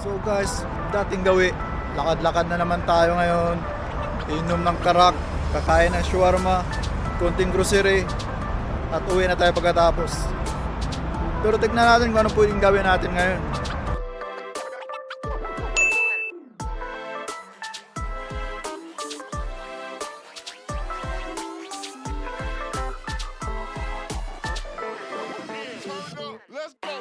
So guys, dating gawi, lakad-lakad na naman tayo ngayon. Inom ng karak, kakain ng shawarma, konting grocery, at uwi na tayo pagkatapos. Pero tignan natin kung ano pwedeng gawin natin ngayon. Let's go.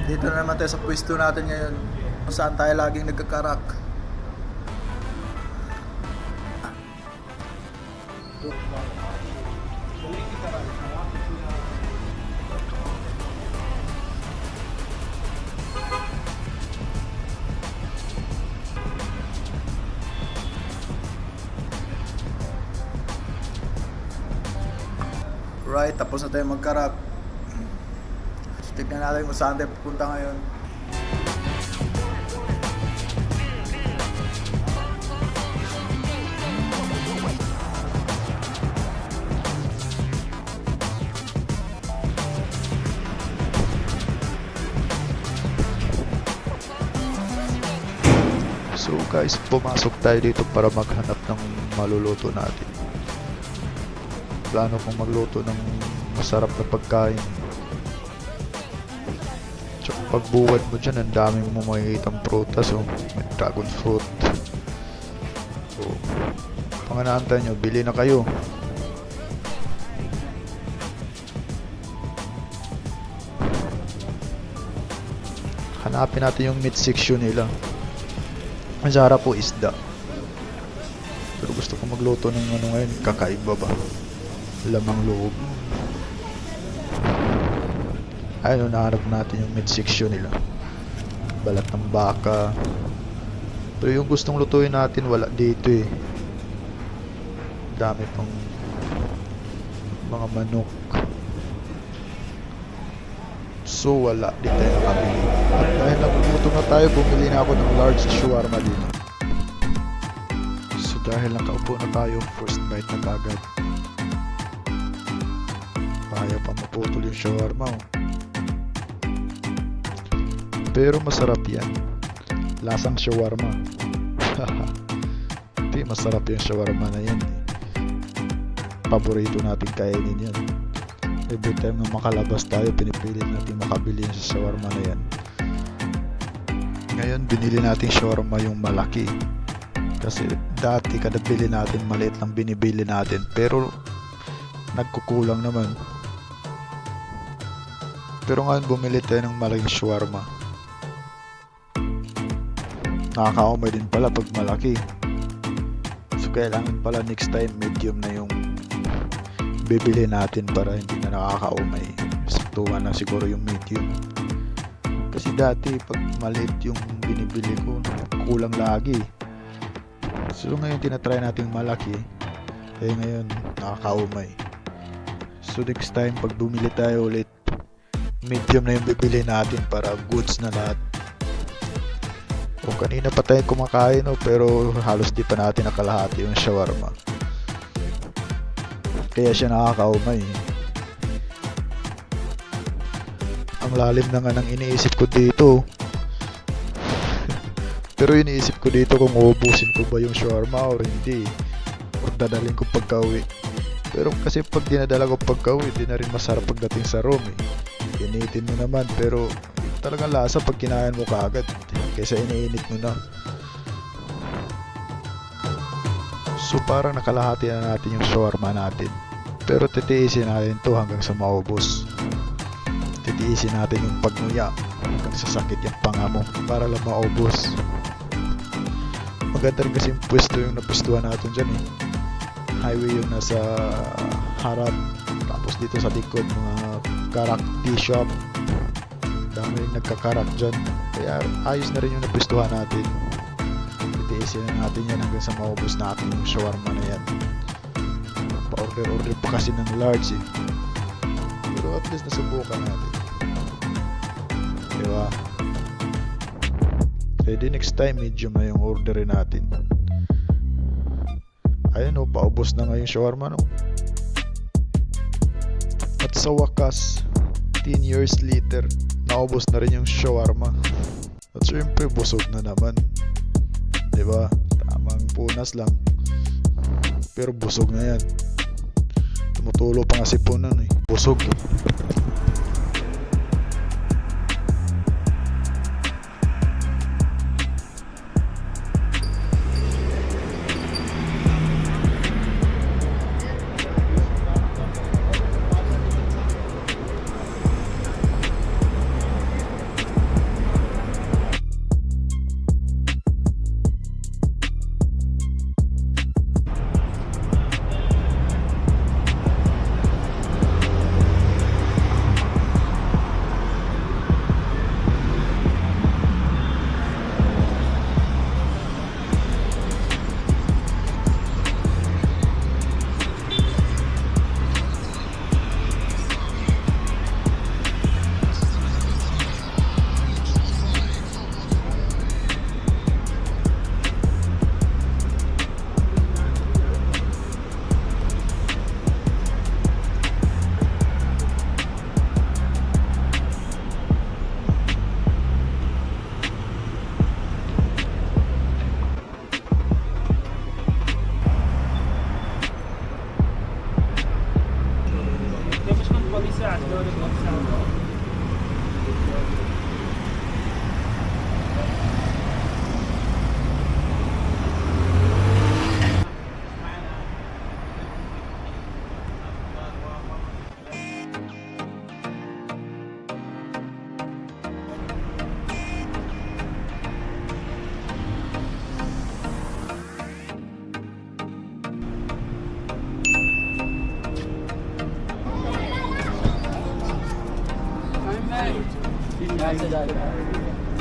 Dito na naman tayo sa pwesto natin ngayon, kung saan tayo laging nagkakarak. Right, tapos na tayo magkarak. Tignan natin kung saan tayo pupunta ngayon. So guys, pumasok tayo dito para maghanap ng maluluto natin. Plano kong magluto ng masarap na pagkain. Tsaka pagbuwad mo dyan, ang daming mo makikitang prutas. So, may dragon fruit. So, panganaantay nyo, bili na kayo. Hanapin natin yung meat section nila. Masarap po isda. Pero gusto ko magluto ng ano ngayon, kakaiba ba? Lamang loob. Ayun, nahanap natin yung meat section nila. Balat ng baka. Pero yung gustong lutuin natin, wala dito eh. Dami pang mga manok. So wala, di tayo nakabili. At dahil nagugutom na tayo, bumili na ako ng large shawarma dito. So dahil nakaupo na tayo, first bite na kagad. Kaya pa maputol yung shawarma oh. Pero masarap yan. Lasang shawarma. Hindi, masarap yung shawarma na yan eh. Paborito natin kainin yan. Every time na makalabas tayo, pinipilit natin makabili sa shawarma na yan. Ngayon binili natin shawarma yung malaki. Kasi dati kada bili natin maliit lang binibili natin, pero nagkukulang naman. Pero ngayon bumili tayo ng malaking shawarma. Nakakaumay din pala pag malaki. So kailangan pala next time medium na yung bibili natin para hindi na nakakaumay. Saktuhan lang siguro yung medium. Kasi dati pag maliit yung binibili ko, kulang lagi. So ngayon tinatry natin malaki. Kaya ngayon nakakaumay. So next time pag bumili tayo ulit, medium na yung bibili natin para goods na lahat. O kanina pa tayo kumakain pero halos di pa natin nakalahati yung shawarma. Kaya siya nakakaumay. Ang lalim na nga ng iniisip ko dito. Pero iniisip ko dito kung uubusin ko ba yung shawarma or hindi. O dadalhin ko pagka-uwi. Pero kasi pag dinadala ko pagka-uwi, di na rin masarap pagdating sa room eh. Initin mo naman pero talagang lasa pag kinain mo kaagad kaysa iniinit mo na. So parang nakalahati na natin yung shawarma natin. Pero titiisin natin to hanggang sa maubos. Titiisin natin yung pagnuya hanggang sa sakit yung panga mo para lang maubos. Maganda rin kasi yung pwesto yung napustuhan natin dyan eh. Highway yung nasa harap. Tapos dito sa likod mga karak tea shop. Dami rin nagkakarak dyan. Kaya ayos na rin yung napustuhan natin. Titiisin na natin yan hanggang sa maubos natin yung shawarma na yan. Pa-order pa kasi ng large eh. Pero at least nasubukan natin. Diba? Ready next time medium na yung orderin natin. Ayun o, paubos na nga yung shawarma no. At sa wakas 10 years later, naubos na rin yung shawarma. At syempre busog na naman. Diba? Tamang punas lang. Pero busog na yan. Tumutulo pa nga sipunan eh. Busog. That's it.